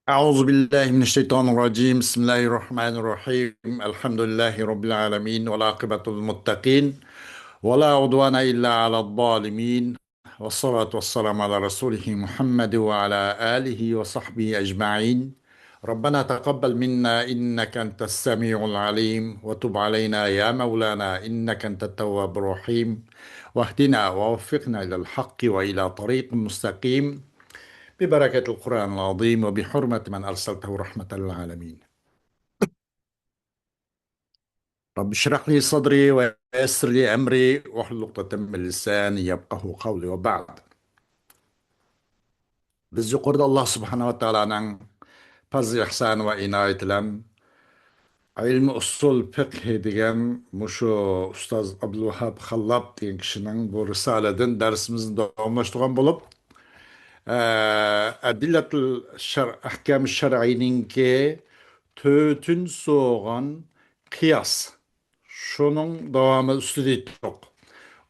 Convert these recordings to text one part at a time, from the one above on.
أعوذ بالله من الشيطان الرجيم بسم الله الرحمن الرحيم الحمد لله رب العالمين والعاقبة للمتقين ولا عدوان إلا على الظالمين والصلاة والسلام على رسوله محمد وعلى آله وصحبه أجمعين. ربنا تقبل منا إنك أنت السميع العليم وتب علينا يا مولانا إنك أنت التواب الرحيم واهدنا ووفقنا إلى الحق وإلى طريق مستقيم ببركة القرآن العظيم وبحرمة من أرسلته رحمة للعالمين. رب اشرح لي صدري ويسر لي أمري واحلل عقدة من لساني يفقهوا قولي وبعد. Biz yuqorida Alloh subhanahu va taolaning fazl ihson va inoyati bilan ilmi usul fiqh degan mushu ustoz Abdulvahab Xallob degan kishining bu risoladan darsimizni davomlashtirgan bo'lib, Adillatul ahkam shar'iyninki tötün soğan kıyas. Şunun devamı üstüde ettik.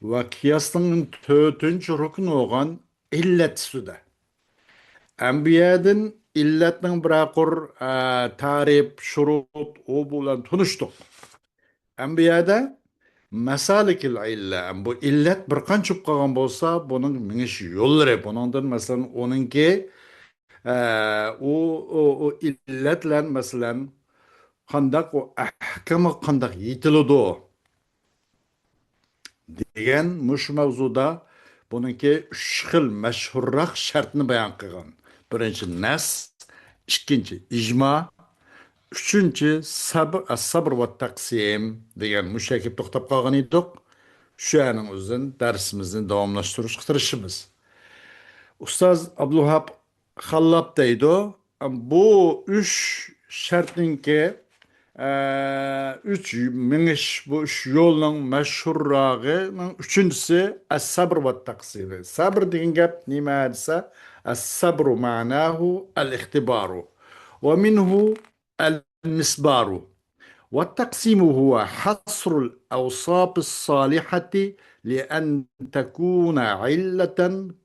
Ve kıyasının tötünç rukun olan illet üstüde. Enbiyadan illetinin bırakır tarif, şurut, o bulan tunuştuk. Enbiyada masalikil illa. Bu illet bir kan çıp kalgan bolsa bunun miniş yolları. Bunundan mesela onunki o illetler mesela qandaq o ahkami qandaq yetiladi degan mush mavzuda buniki uch xil mashhurroq shartni bayon qilgan. Birinchi nas, ikkinchi ijmo, uchinchi sabr as-sabr va taqsim degan mushakib to'xtab qolgan edik. Shuning o'zidan darsimizni davomlashtirishga tirishimiz. Ustoz Abdulvahab Xallob deydi. Bu üç şartninki üç miniş bu üç yolun meşhurrağının üçüncüsü es-sabr ve taksiri. Sabr degan gap nima desa es-sabru ma'nahu al-ihtibaru ve minhu el-misbaru. والتقسيم هو حصر الأوصاف الصالحة لأن تكون علة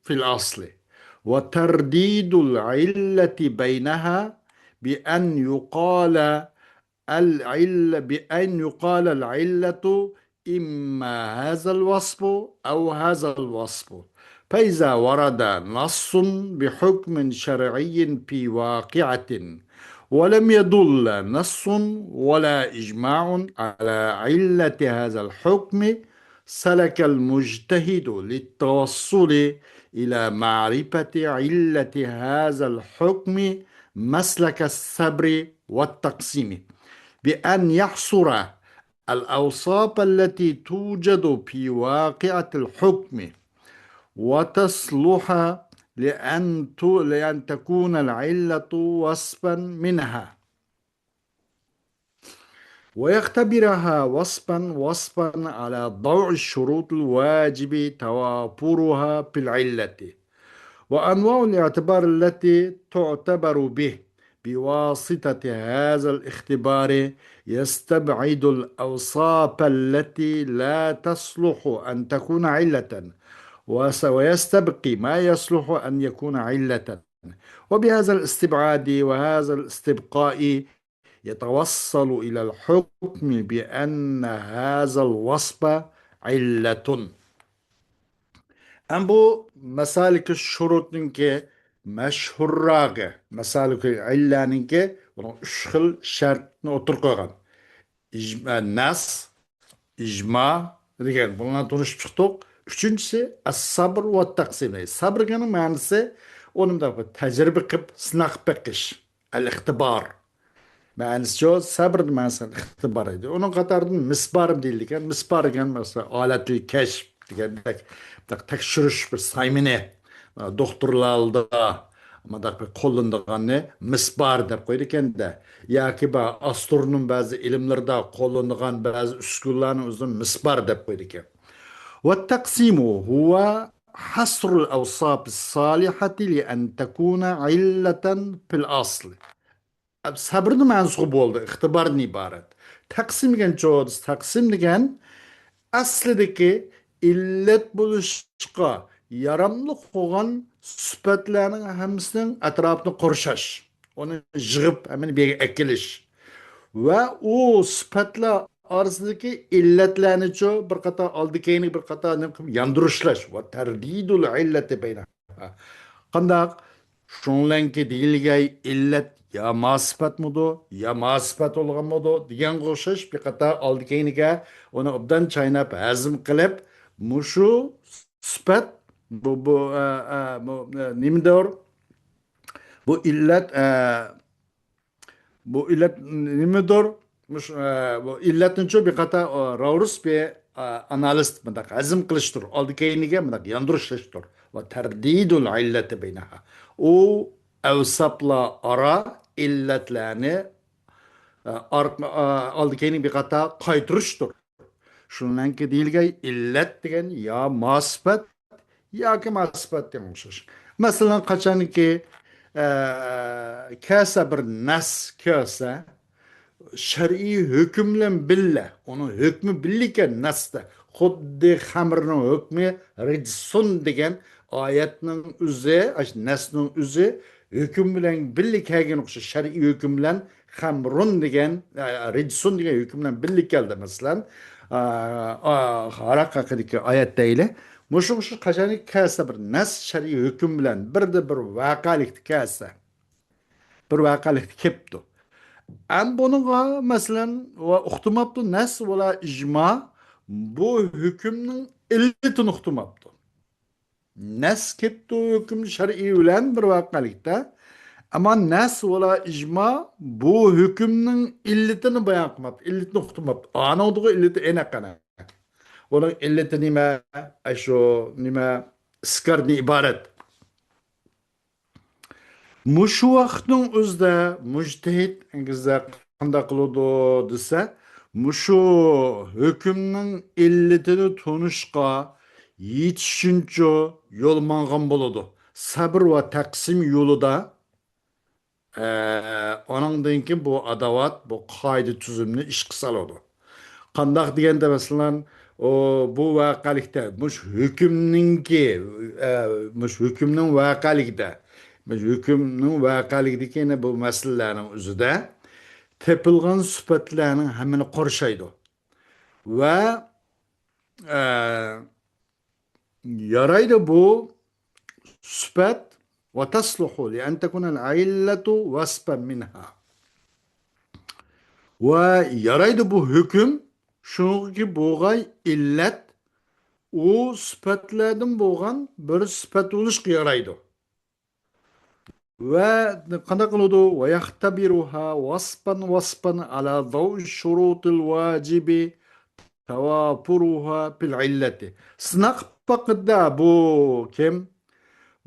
في الأصل وترديد العلة بينها بأن يقال العلة إما هذا الوصف أو هذا الوصف. فإذا ورد نص بحكم شرعي في واقعة ولم يدل نص ولا إجماع على علة هذا الحكم سلك المجتهد للتوصل إلى معرفة علة هذا الحكم مسلك الصبر والتقسيم بأن يحصر الأوصاف التي توجد في واقعة الحكم وتصلح لأن تكون العلة وصفا منها ويختبرها وصفا على ضوء الشروط الواجب توافرها في العلة وأنواع الاعتبار التي تعتبر به بواسطة هذا الاختبار يستبعد الأوصاف التي لا تصلح أن تكون علة ويستبقي ما يصلح أن يكون علة. وبهذا الاستبعاد وهذا الاستبقاء يتوصل إلى الحكم بأن هذا الوصف علة. أم bu مسالك الشروطنki meşhurragı مسالك illaninki bunun üç xil şartını otur koygan. Nas, icma degan bunlardan tanışıp çıktık. Üçüncüsü as-sabr ve taksim. Sabrganın manası onun da tecrübe kıp sınak bekiş. El-ihtibar. Manası şu sabr manası ihtibar edi. Onun katarından misbar deyildiken misbar degan mesela aletli keşf degan tekşiriş bir saymine doktorlarda ama da qo'llanadigan misbar deb qo'ydi ekanda yoki astronom ba'zi ilmlarda qo'llanadigan ba'zi uskunlarni o'zini misbar deb qo'ydi ekan. والتقسيم هو حصر الأوصاف الصالحة لأن تكون علة في الأصل. Sabrni mansuh bo'ldi, ixtibordan iborat. Taqsim degan jo'z, taqsim degan aslidagi illat bo'lishga yaramli bo'lgan sifatlarning hammasining atrofini qurshash. Onu yig'ib hemen bir ekilish. Va u sifatlar orasidagi illatlarni bir qator oldi keyingi bir qator yondirishlash va tardidul illati baynaha. Qandaq shunlanki deyilgan illat ya masfatmidi ya masfat bo'lganmidi deganga o'xshash bir qator oldi keyiniga uni obdan chaynab hazm qilib mushu sifat bu nimadir bu illat bu illet nimedir? Bu illetin çoğu bir kata ravrus bir analist mıdak azim kılıştır. Aldı keyinige mıdak yandırışlaştır. Ve terdidul illeti beynaha. O evsapla ara illetlerini aldı keyini bir kata kaytırıştır. Şundan ki değilge illet degen ya masbet ya ki masbet demişiz. Mesela kaçan ki kasa bir nas kasa shar'iy hukm bilan billa uni hukmi billikan nasda xuddi xamirning hukmi rijsun degan oyatning o'zi nasning o'zi hukm bilan birga kelgan o'xshash shar'iy hukm bilan xamrun degan rijsun degan hukm bilan birga keldi masalan haraq haqidagi oyatdayli mushu qachon kelsa bir nas shar'iy hukm bilan birda bir voqelikni kelsa bir voqelikni kelibdi. Am bununla mesela uhtumaptı nas vela icma bu hükümün illetini uhtumaptı. Nas kepti hüküm şer'i bilen bir vakalikta ama nas vela icma bu hükümün illetini bayan kılmaptı. İlletini uhtumaptı. Ana olduğu illeti enakana. Onun illeti nime aşo nime skarni ibaret. Mushu vaqtning o'zida mujtahid qanday qiladi desa, mushu hukmning illatini tunishga yetishuncha yo'l mangan bo'ladi. Sabr va taqsim yo'lida ondan keyin bu adovat, bu qoida tuzumni ishga soladi. Qandaq deganda masalan bu voqalikda mush hukmning voqalikda hükümün vakaligideki bu meselelerinin özüde tepilgan süpetlerinin hemini korşaydı. Ve e, yaraydı bu süpet ve tasluhu li en tekunel illetu vaspen minha. Ve yaraydı bu hüküm şunu ki buğay illet o süpetlerden buğan bir süpet oluşku yaraydı. وقد قالوا ويختبرها وصفا على ضوء الشروط الواجب توافرها بالعلة سنق بقدا بو كم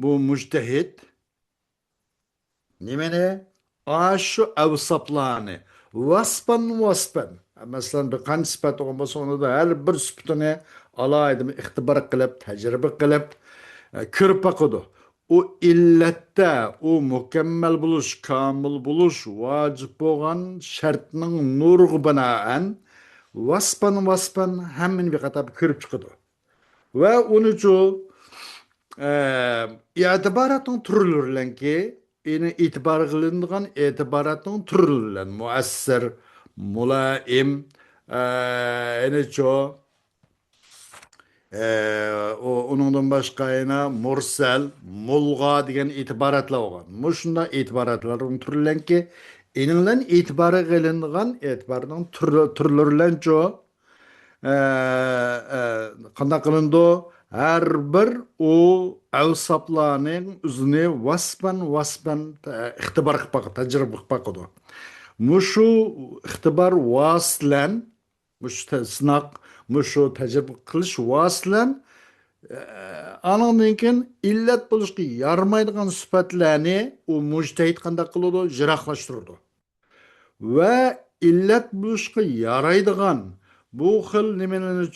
بو مجتهد نمنه aşu evsaplarını vaspan mesela bir kan sıfat olması onu da her bir sıfatını alaydım ihtibar kılıp tecrübe kılıp kırıp bakıdı. O illette o mükemmel buluş, kamil buluş, vacip olan şartının nurgu binaen vaspan hemen bir kata kırıp çıkıdı. Ve onun için itibaratın türlerinden yine itibar kılındığın itibaratın türlerinden muasser, mulaim, yine çok onundan başka yana mursal, mulga degan itibaratlar olgan. Muşunda itibaratların türlenki eninlen itibara kılıngan itibarının türlerinden çok qanday qilindi har bir o avsaplarning o'zini vasban ixtibor qilib boqdi tajriba qilib boqdi mushu ixtibor vaslan mushu sinaq mushu tajriba qilish vaslan anandan keyin illat bo'lishga yaramaydigan sifatlarni u mujtahid qanday qiladi jiroqlashtirdi va illat bo'lishga yaraydigan bu xil nimalarni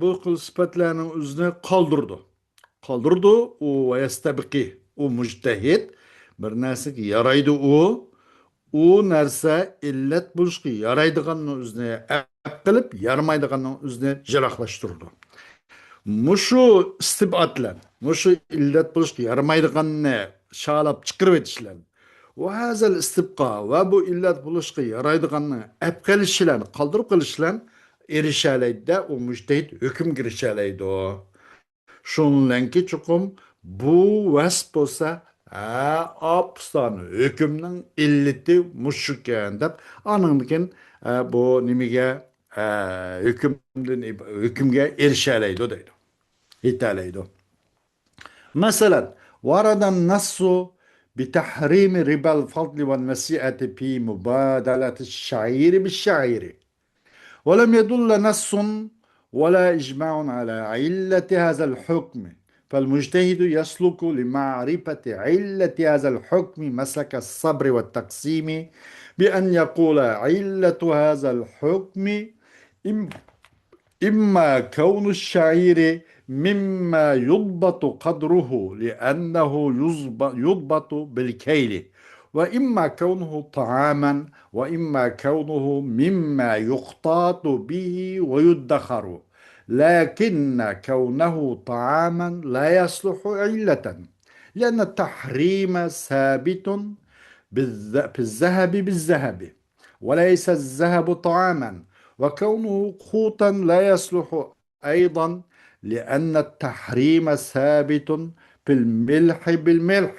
bu xil sifatlarning o'zini qoldirdi. Qoldirdi u yastabiqi u mujtahid bir narsaga yaraydi u narsa illat bo'lishga yaraydiganni o'zini qilib yaramaydiganni o'zini jiroqlashtirdi. Mushu istibatlar, mushu illat bo'lishga yaramaydiganni shalab chiqarib etishlar. وهذا الاستبقاء وبو illat buluşqa yaraydiganni ap qilishlan, qoldirib qilishlan erişalaydi o mujtahid hukm kirişalaydi o. Şunlanki çuqum bu vasf bolsa apstan hükümnin illeti muşukken dep anındıkin bu nimige hükümge erişalaydı deydi. Hitalaydı. مثلا ورد النص بتحريم ربا الفضل والنسيئة في مبادلة الشعير بالشعير ولم يدل نص ولا إجماع على علة هذا الحكم فالمجتهد يسلك لمعرفة علة هذا الحكم مسلك الصبر والتقسيم بأن يقول علة هذا الحكم إما كون الشعير مما يضبط قدره لأنه يضبط بالكيل وإما كونه طعاما وإما كونه مما يختاط به ويدخر لكن كونه طعاما لا يصلح علة لأن التحريم ثابت بالذهب بالذهب وليس الذهب طعاما وكونه قوتا لا يصلح أيضا لأن التحريم ثابت بالملح بالملح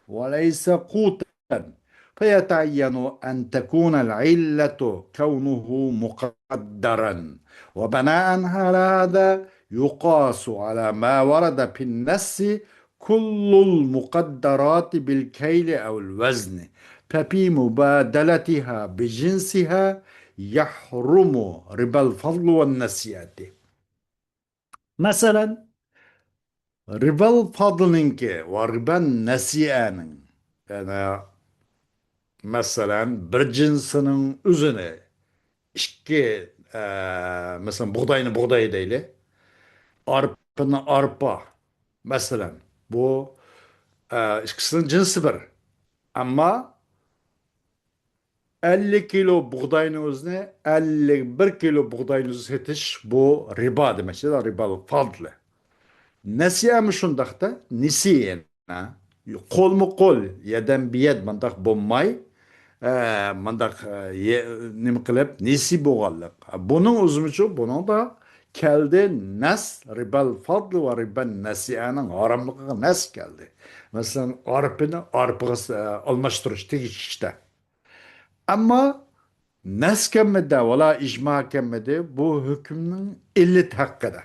وليس قوتا فيتعين أن تكون العلة كونه مقدرا وبناء على هذا يقاس على ما ورد في النص كل المقدرات بالكيل أو الوزن ففي مبادلتها بجنسها يحرم ربا الفضل والنسيئة مثلا ربا الفضل'ninki ve riba nasiye'nin yani mesela bir cinsinin üzerine iki mesela buğdayını buğday değil arpını arpa mesela bu ikisinin cinsi bir ama 50 kilo buğdayın özüne 51 kilo buğdayın özü setiş bu riba demek. Riba fadlı. Nesiye mi şundakta? Nisiyen. Kol mu kol, yeden biyed mandak bommay, mandak nim kılıp nisi boğallık. Bunun uzunçu, bunun da keldi nes, ribal fadlı ve ribal nesiyenin haramlığı nes geldi. Mesela arpını arpığı almıştırış işte. Ama nas kemmede vela icma kemmede bu hükmün illet hakkıda.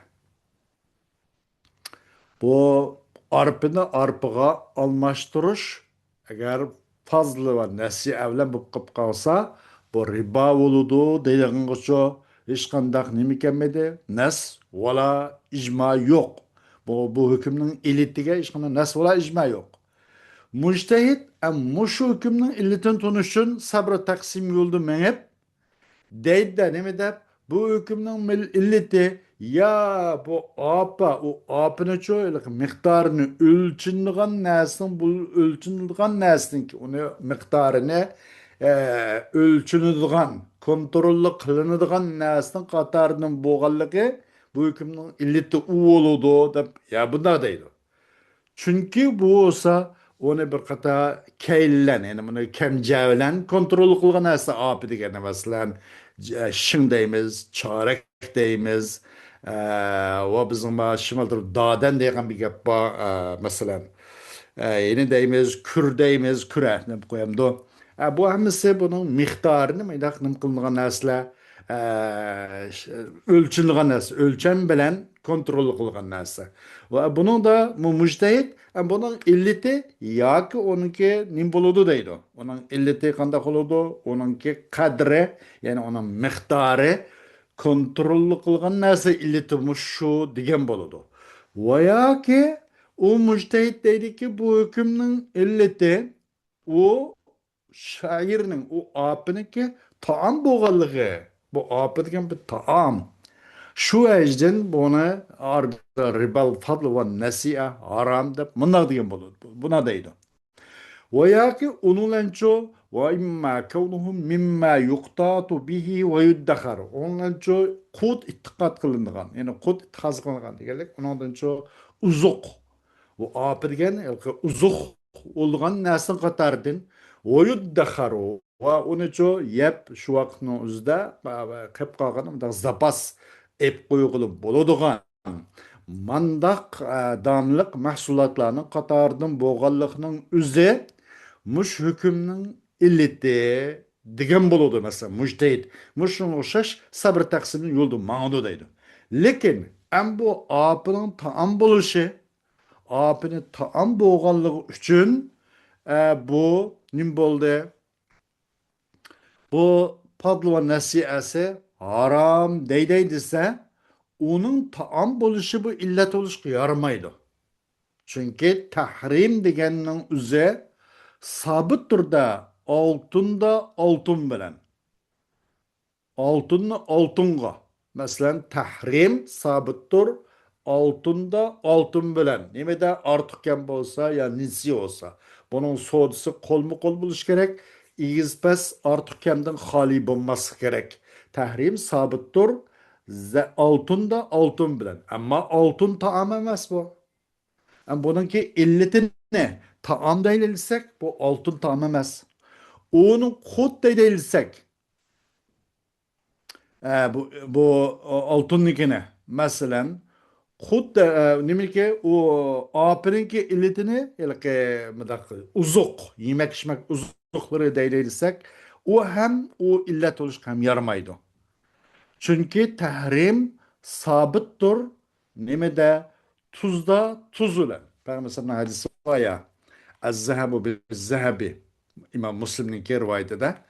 Bu arpını arpığa almıştırış eğer fazla ve nesi evlen bu kıp kalsa bu riba oludu deydiğin geço hiç kandak nimi kemmede nes vela icma yok. Bu hükmün illetiga hiç kandak nes vela icma yok. Mujtehid muşu hükmün illetin tunuşun sabrı taksim yoldu menep deydi de ne mi der? Bu hükümden illeti ya bu apa o apını çoğuyla miktarını ölçünlüğün nesin bu ölçünlüğün nesin ki onu miktarını ölçünlüğün kontrollü kılınıdığın nesin katarının boğallığı bu hükümden illeti u oludu da ya bunlar değil. Çünkü bu olsa onu bir kata keylen yani bunu kemcevlen kontrol kılgan asa apı degeni mesela şın deymiz, çarek deymiz ve bizim şimaldır daden degen bir gap mesela yine deymiz, kür deymiz, küre ne koyayım da bu hemisi bunun miktarını mı nim kılgan asla ölçülgen narsa, ölçem bilen kontrol kılgan narsa. Ve bunun da mujtahid bunun illeti yoki onunki nim boludu deydi. Onun illeti qanday boludu? Onunki qadri, yani onun miqdori kontrol kılgan narsa illeti shu degan boludu. Ve yoki o mujtahid deydi ki bu hükümün illeti o şairning o apıniki taam boğalığı. Bu apı degan bir taam. Şu ecden bunu ribal fadl ve nasiye haram deb mındak degan bo'ladi. Buna deydi. Ve yaki onunlanço ve imma kavnuhum mimma yuqtatu bihi ve yuddahar. Onunlanço kut ittiqat kılındıgan. Yani kut ittiqat kılındıgan deganlik. Onunlanço uzuq. Bu apı degan uzuq olgan narsa qatardan ويدخر ونجو يب şu vaqtның үзді қеп қалғаны мында запас еп қойғылы болудыған мандақ данлық мәхсулатларның қатардың болғанлығының үзі мұш hükümнің illeti degan bo'ladi masalan mujtahid mushunga o'xshash sabr taqsimning yo'lida mangdu deydi lekin am bu opining taom bo'lishi opini taom bo'lganligi uchun bu nim bo'ldi bu padlo nasiyasi harom deyday desa uning taom bo'lishi bu illat bo'lishga yaramaydi chunki tahrim deganning o'zi sabit turda oltinda oltin bilan oltinni oltinga masalan tahrim sabitdir oltinda oltin bilan nimada ortiq kam bo'lsa yo nisi bo'lsa buning sodisi qo'lma qo'l bo'lishi kerak egiz pas ortiq kamdan xoli bo'lmasligi kerak tahrim sabitdir oltinda oltin bilan ammo oltin taom emas bu buningki illati ne taom deyilsak bu oltin taom emas uni qut deyilsak bu oltinnikini masalan xuddi nimaga u opininki illatini uzuq yemak ichmak uzuqlari deyilsak u ham u illat bo'lishga ham yaramaydi chunki tahrim sabitdir nimada tuzda tuz bilan payg'ambar hadisi var ya az-zahabu biz-zahabi imom muslimning rivoyatida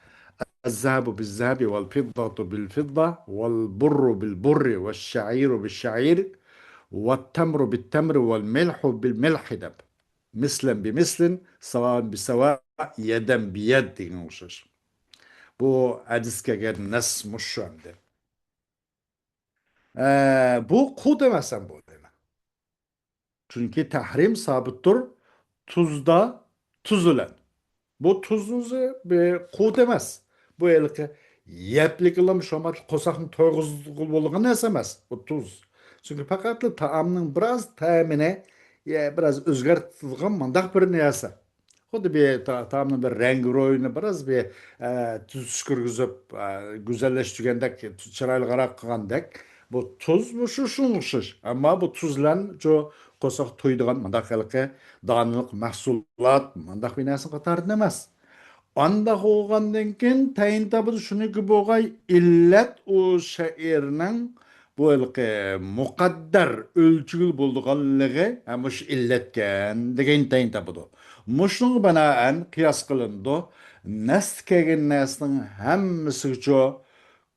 الذهب بالذهب والفضة بالفضة والبر بالبر والشعير بالشعير والتمر بالتمر والملح بالملح دب مثلا بمثل سواء بسواء يدا بيد degan o'xshash bu hadisga nas mushu hamda bu qut emas ham bu chunki tahrim sabitdir tuzda tuz bilan bu tuzunuzu bir qut emas bu elki yeplik ilam şomat qosaqni to'yg'izg'ul bo'lgan narsa emas bu tuz çünkü fakat taamning biraz ta'mini biraz o'zgartirilgan mandaq bir narsa xuddi bir taamning bir rangi ro'yini biraz bir tuz kirgizib go'zallashtirgandek chiroyli qarab qilgandek bu tuz bu shunga o'xshash ammo bu tuzlan jo qo'saq to'ydigan mandaq donliq mahsulot mandaq bir narsa qatoridan emas anda olgandan keyin tayin tabı şuniki boğay illet o şairinin bu ilki muqaddar ölçülü bulduğanlığı muş illetken degen tayin tabıdı. Muşnun banaen kıyas kılındı. Nest kegen nesnin hemmisi ço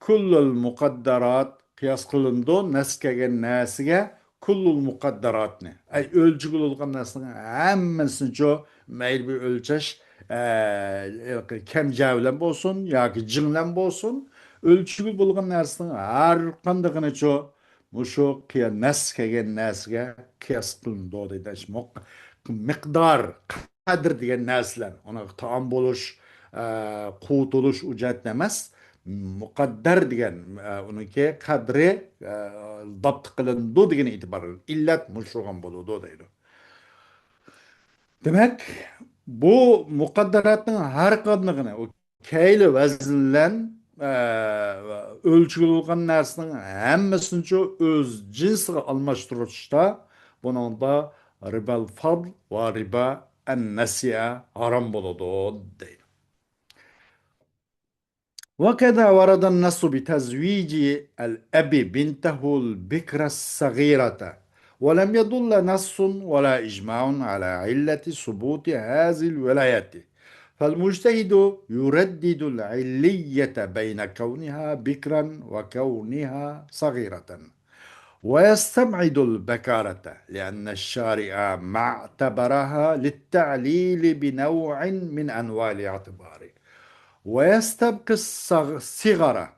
kullul muqaddarat kıyas kılındı. Nest kegen nesige kullul muqaddarat ne? Ay ölçülü olgan nesnin hemmisi ço meyil bir ölçeş kemjavlan bo'lsin yoki jinglan bo'lsin o'lchigi bo'lgan narsaning har qandig'ini mushu nas kelgan narsaga qiyos qilindi deydi miqdor qadr degan narsalar uni taom bo'lish quvvat bo'lish u jihatdan emas muqaddar degan uniki qadri dabt qilindi degan e'tibor illat mushug'an bo'ludi deydi demak bu muqaddaratning har qandig'ini u kayli vaznlan o'lchilgan narsaning hammasini o'z jinsiga almashtirishda buningda ribal fadl va riba an nasiya harom bo'ladi deydi وكذا ورد النص بتزويج الأب بنته البكرة الصغيرة ولم يدل نص ولا إجماع على علة ثبوت هذه الولايات فالمجتهد يردد العلية بين كونها بكرا وكونها صغيرة ويستبعد البكارة لأن الشارع ما اعتبرها للتعليل بنوع من أنواع الاعتبار ويستبقي الصغر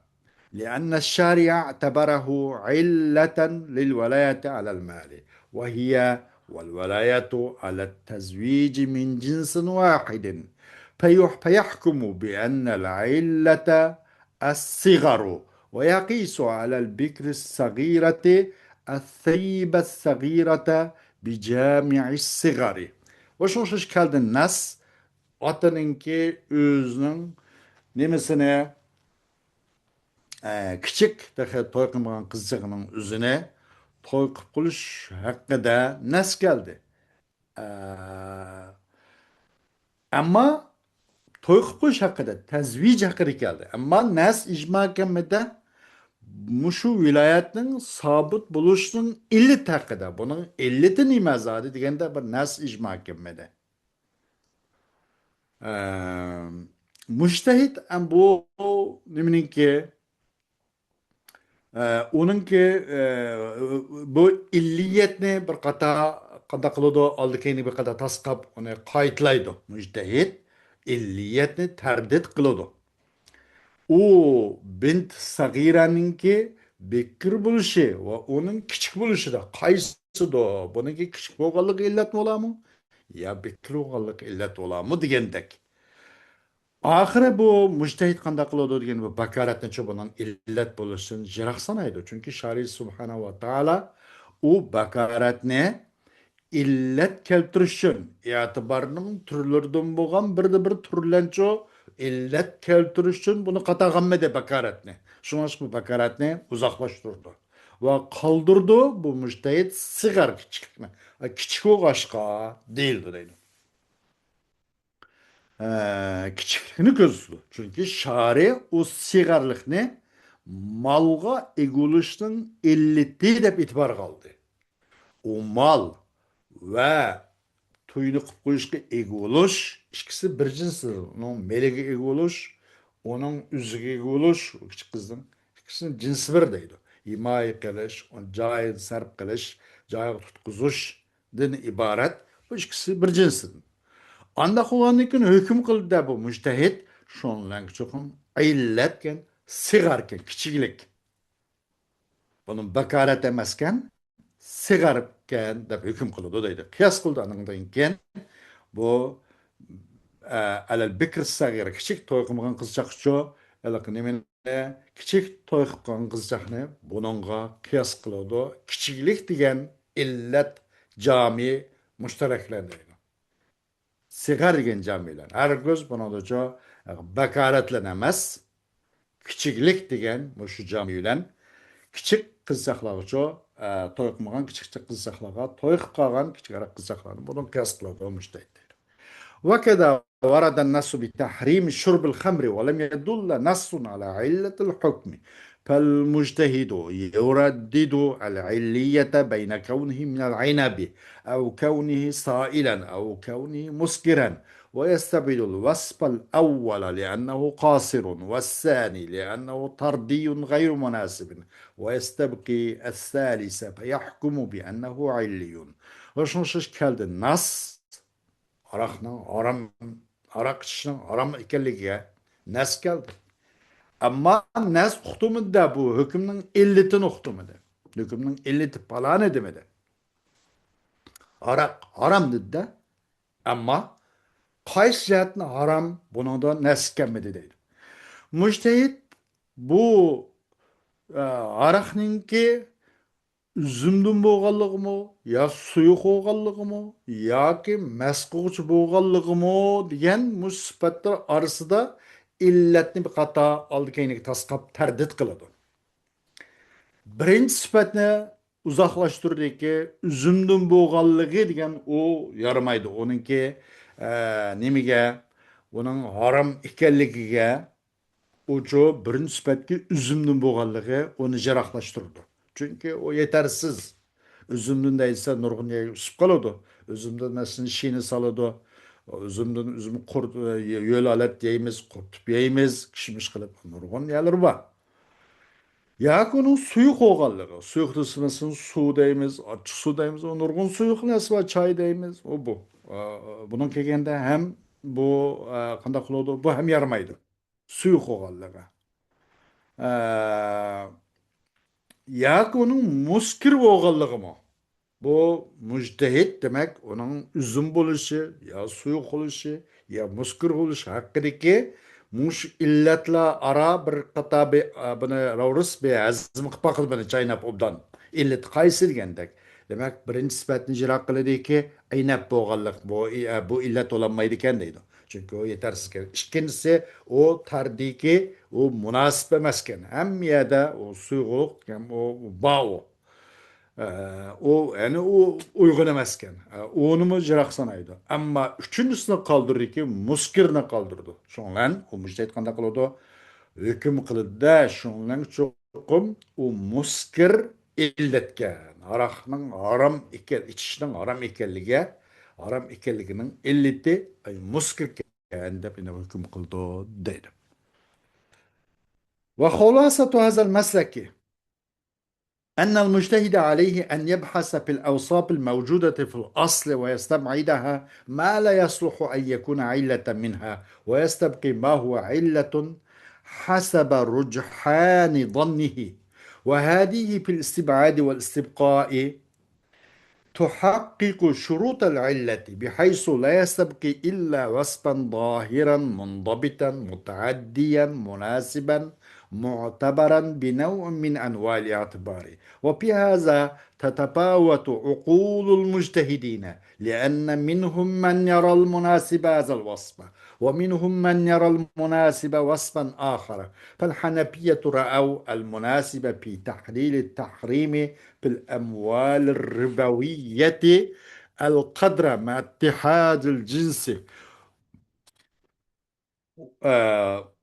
لأن الشارع اعتبره علة للولاية على المال وهي والولاية على التزويج من جنس واحد فيحكم بأن العلة الصغر ويقيس على البكر الصغيرة الثيب الصغيرة بجامع الصغر وشوش كالد الناس otaninki o'zining nimasini kichik to'y qilmagan qizchag'ining o'zini to'y qilib qo'yish haqida nas keldi. E, Ammo to'y qilib qo'yish haqida, tazvij haqida keldi. Ammo nas ijmo kelmadi. Mushu viloyatning sobit bo'lishining illat haqida. Buning illati nima zodi deganda bir nas ijmo kelmadi. Mujtahid bu nimaniki onunki bu illiyatni bir qata qanda qiladi oldi keyin bir qata tasqab uni qaytlaydi. Mujtahid illiyatni tardid qiladi. U bint sag'iraninki bekir bo'lishi va uning kichik bo'lishida qaysidir buniki kichik bo'lganligi illat bo'ladimi yo bekir bo'lganligi illat bo'ladimi degandek. Oxiri bu mujtahid qanday qiladi degan bu bakaratni bundan illat bo'lishini jiroq sanaydi. Chunki Shariy subhanahu va taolo u bakaratni illat keltirish uchun e'tiborning turlaridan bo'lgan bir turlancho illat keltirish uchun buni qatag'anmadi bakaratni. Shuning uchun bu bakaratni uzoqlashtirdi va qoldirdi bu mujtahid sigar kichikni. Kichik o'g'ashqa deyildi deydi. Kichiklikni ko'zdi. Chunki shari o sigarlikni malga egilishning illati deb e'tibor qildi. O mal va to'yni qilib qo'yishga ega bo'lish ikkisi bir jinsi. Uning meliga ega bo'lish, uning o'ziga ega bo'lish, kichik qizning ikkisini jinsi bir deydi. Himoya qilish, joyini sarf qilish, joyiga tutqizishdan iborat bu ikkisi bir jinsi. Anda qilgandan hukm qildi bu mujtahid shundan cho'qim illatgan, sigarkan, kichiklik. Bunun bakarat emaskan, sigarkan deb hukm qiladi deydi. Qiyos qildi andan keyin bu alal bikr sagir kichik to'y qilmagan qizchaqcho kichik to'y qilgan qizchaqni buningga qiyos qiladi. Kichiklik degan illat jami mushtaraklar sigar degan jamilar. Har ko'z buningcha bakaratlan emas, kichiklik degan shu jamilar kichik qizchaqlarga to'y qilmagan kichik qizchaqlarga to'y qilib qolgan kichikroq qizchaqlarni buni qiyos qiladi mujtahid. وكذا ورد النص بتحريم شرب الخمر ولم يدل نص على علة الحكم فالمجتهد يردد العلية بين كونه من العنب أو كونه صائلا أو كونه مسكرا ويستبعد الوصف الأول لأنه قاصر والثاني لأنه طردي غير مناسب ويستبقي الثالث فيحكم بأنه علي. وشنوش كالد النص aroq ichishning harom ekanligiga nas keldi. Ammo nas uqtumida bu hukmning illatini uqtumida. Hukmning illati palani demadi. Aroq harom dedi. Ammo qaysi jihatni harom buningda nas kelmadi deydi. Mujtahid bu aroqninki üzümdün boğallığı mı, ya suyu boğallığı mı, ya ki meskuç boğallığı mı diyen bu sıfatlar arasında illetini bir kata aldı kendini tasqab terdit kılıdı. Birinci sıfatını uzaklaştırdı ki üzümdün boğallığı diyen o yaramaydı. Onunki nemige, onun haram ikelliğine ucu birinci sıfatki üzümdün boğallığı onu jaraqlaştırdı. Çünkü o yetersiz. Üzümdün değilse nurgun üsüp kalıyordu. Üzümdün nesini şiini salıyordu. Üzümdün üzümü kurt, yöl alet yiyimiz, kurtup yiyimiz, kişimiş kılıp nurgun yelir var. Ya ki onun suyu koğallığı. Suyu kısmısın su deyimiz, açık su deyimiz, o nurgun suyu nesi var, çay deyimiz, o bu. Bunun kekende hem bu kanda kılıyordu, bu hem yarmaydı. Suyu koğallığı. Ya ki onun muskir boğallığı mı? Bu müctehit demek onun üzüm buluşu, ya suyu buluşu, ya muskir buluşu hakkındaki muş illetla ara bir kata bunu ravrus bir azim kıpakıl beni çaynap obdan. İllet kaysil gendek. Demek birinci sifatini icra qiladi ki aynab bo'lganlik bu illat bo'lolmaydi ekan deydi. Çünkü o yetersiz ekan. İkincisi o tardiki o münasip emas ekan. Hamma yerda o suyg'uq o bao. Ee, o yani o uygun emasken. Onu mu jiroq sanaydi. Ammo uchinchisini qoldirdiki, muskirni qoldirdi. Shundan u mujtahid qanday qiladi? Hukm qildi-da, shundan cho'qim u muskir illatgan. Aroqning harom ekan, ichishning harom ekanligining illati ay muskir ekan deb hukm qildi deydi. Va xulasatu hazal maslaki أن المجتهد عليه أن يبحث في الأوصاف الموجودة في الأصل ويستبعدها ما لا يصلح أن يكون علة منها ويستبقي ما هو علة حسب رجحان ظنه. وهذه في الاستبعاد والاستبقاء تحقق شروط العلة بحيث لا يستبقي إلا وصفا ظاهرا منضبطا متعديا مناسبا معتبرا بنوع من أنواع الاعتبار. وفي هذا تتفاوت عقول المجتهدين لأن منهم من يرى المناسب هذا الوصف ومنهم من يرى المناسب وصفا آخر. فالحنفية رأوا المناسب في تحليل التحريم في الأموال الربوية القدر مع اتحاد الجنس آه،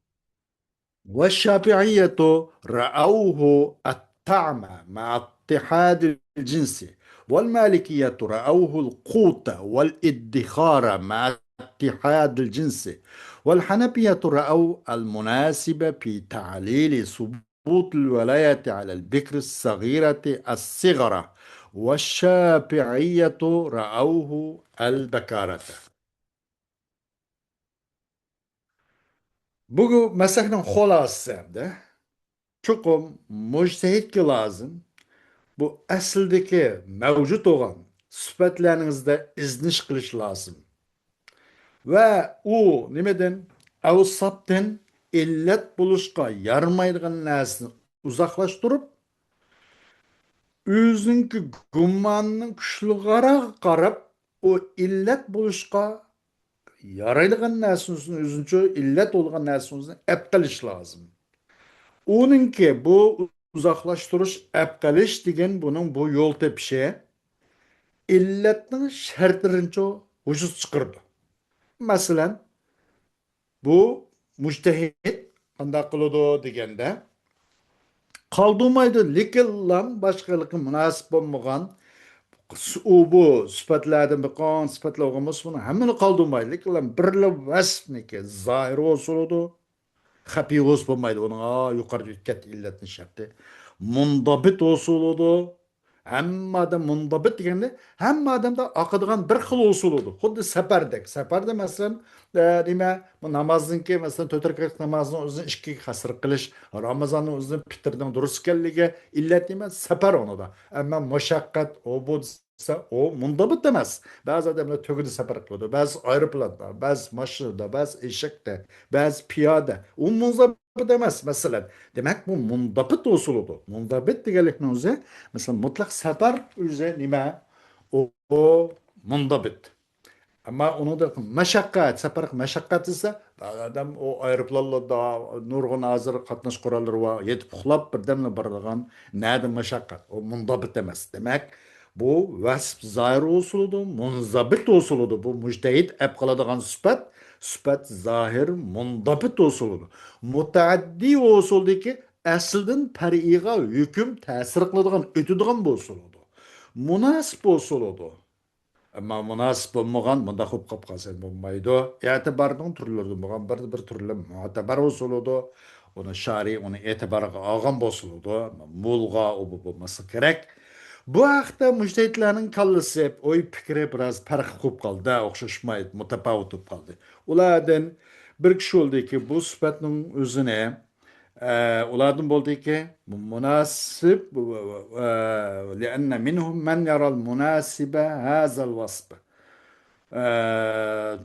والشافعية رأوه الطعم مع اتحاد الجنس والمالكية رأوه القوت والادخار مع اتحاد الجنس والحنفية رأوا المناسب في تعليل ثبوت الولاية على البكر الصغيرة الصغرى والشافعية رأوه البكارة. Bu meselenin hulasında çukum mujtehidki lazım. Bu asildeki mevcut olan sıfatlerinizde izniş kılış lazım. Ve o nimeden avsapten illet buluşka yarmaydigan narsini uzaklaştırıp özünkü gumanının güçlüğara qarab o illet buluşka yaraydigan narsini özünçü illet olgan narsini ep qilish lazım. Onunki bu uzaklaştırış, epkaliş degen bunun bu yol tepişe illetinin şartlarınca vücut çıkırdı. Mesela bu mujtehid qanday qiladi deganda qoldirmaydi, lekin boshqalarga munosib bo'lmagan u bu sifatlardan bir qon sifatlar olgan bo'lsa buni hammani qoldirmaydi, lekin birla vasfniki zohir bo'ladi. Xafiy o'z bo'lmaydi. Uning yuqorida ketdi illatning sharti. Mundabit usuludu. Hamma odam mundabit deganda hamma odamda oqadigan bir xil usuludu. Xuddi safardek. Safarda masalan nima bu namozniki masalan 4 rakat namozni o'zini 2 ga qasr qilish, Ramazonni o'zini fitrdan durust ekanligi illat emas, safar unida. Ammo mushaqqat o bu o mundabit emas. Ba'zi odamlar tug'ida safar qiladi, ba'zi aeroplanda, ba'zi mashinada, ba'zi eshakda, ba'zi piyoda. U mundabit emas masalan. Demak bu mundabit usuludir. Mundabit deganlikni o'zi masalan mutlaq safar o'zi nima? O mundabit. Ama onu da meşakkat, separak meşakkat ise adam o aeroplanlarda nurgun hazır katnaş kuralları var. Yetip uxlap birdemle barılan neydi meşakkat? O mundabit demez. Demek bu vasf zahir usuludur, munzabit usuludur. Bu müjtehit hep kıladığın sübet zahir mundabit usuludur. Mutaaddi usuldu ki aslından pariga hüküm tesir kıladığın ötüdüğün bu usuludur. Münasip usuludur. Ama münasip olmagan bunda ko'p qolib qolsa bo'lmaydi. E'tiborning turlaridan bo'lgan bir turli mu'tabar usulida uni shariy uni e'tiboriga olgan bo'lsadi. Mulg'a u bo'lmasa kerak. Bu haqda mujtahidlarning kallasi o'y fikri biroz farq qilib qoldi, o'xshashmaydi, mutafavit bo'lib qoldi. Ulardan bir kishi oldiki bu sifatning o'zini ulardan bo'ldiki munasib لأن منهم من يرى المناسب هذا الوصف.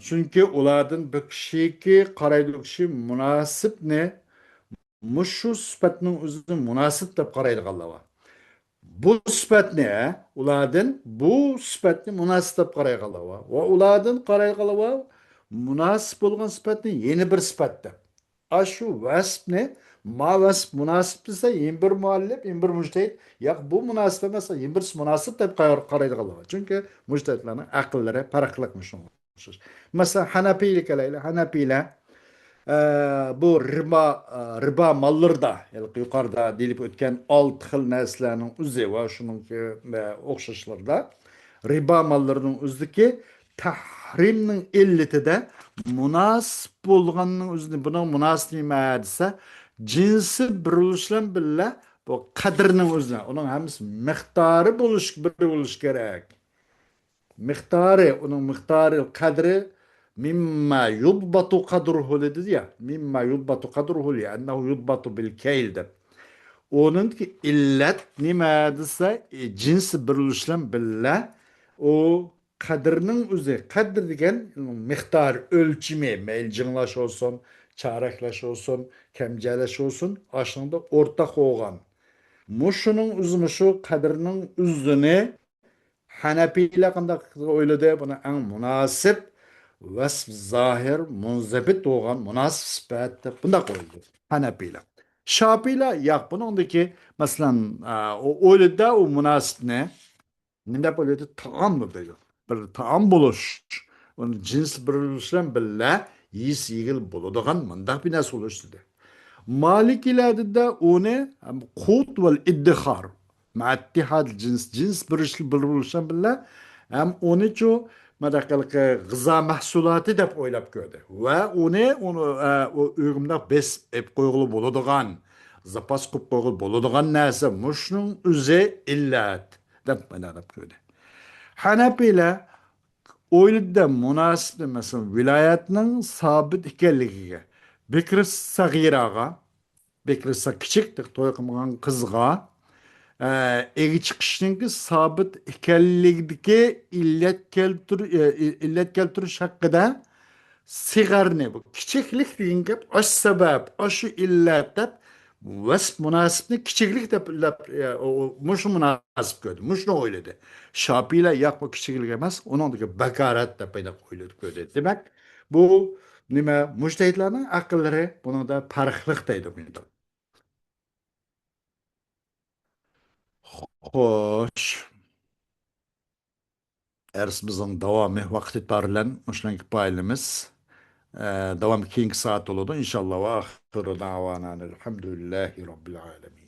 Çünkü ulardan bir kişi qaraydi kişi münasib ne? Muşu sıfatının özünü münasib deb qaraydiganlar var. Bu sifatni ulardan bu sifatni munosib deb qaray qolava va ulardan qaray qolava munosib bo'lgan sifatni yana bir sifat deb. Shu vasfni ma vasf munosib desa yana bir muallif, yana bir mujtahid yo'q bu munosib emas, yana bir munosib deb qaraydi qolava. Chunki mujtahidlarning aqllari farqliqmi shunga o'xshash. Masalan, Hanafiylar bu riba mallarda yani yuqorida deyilib o'tgan 6 xil narsalarning o'zi va shuningki o'xshashlarda riba mallarning o'zidagi tahrimning illatida munosib bo'lganning o'zini buni munosib nima desa jinsi burilishlar billa bu qadrning o'zini uning hammasi miqdori bo'lish kerak. Onun miqdari kadri mimma yudbatu kadruhu dedi ya. Mimma yudbatu kadruhu li ennehu yudbatu bil keyl deb. Onun ki illet nima desa cinsi birilişlen billa o kadrının üzeri kadr degen miktar ölçümü melcinglaş olsun, çareklaş olsun, kemceleş olsun aşağıda ortak olgan. Muşunun üzmüşü kadrının üzünü Hanefiler qanday o'yladi buni eng munosib vasf zohir munzabit bo'lgan munosib sifat deb bunday qo'ydi Hanefiler. Şafiylar yo'q buningdagi masalan o o'yladi u munosibni nima deb o'yladi taom dedi. Bir taom bo'lish uni jins birilishdan billa yis yigil bo'ladigan mundaq bir narsa bo'lish dedi. Malikilarda onu kut vel iddihar مع اتحاد الجنس جنس برولشان بالله hem onu ço madakalık gıza mahsulatı dep oylap gördü. Ve onu o ürümde bes hep koyulu boluduğan zapas kup koyulu boluduğan neyse muşnun üze illat dep manadap gördü. Hanepi'yle oyladı münasip mesela vilayetinin sabit ikenligiga Bekir Sagiraga Bekir Sag kiçiktir toy kılmagan kızga egi chiqishningki sobit ekanligidagi illat keltirish haqida sigarni bu kichiklik degan gap osh sabab oshu illat deb vasf munosibni kichiklik deb mushu munosib ko'rdi mushuni o'yladi shopiylar yo'q bu kichiklik emas uningdagi bakarat deb o'ylab ko'rdi demak bu nima mujtahidlarning aqllari bunida farqliq deydi xo'sh dersimizin davamı vakti tarilen hoşlan paylaşımız. Devam keyinki saat oldu. İnşallah ve ahiru davanan elhamdülillahi rabbil alemin.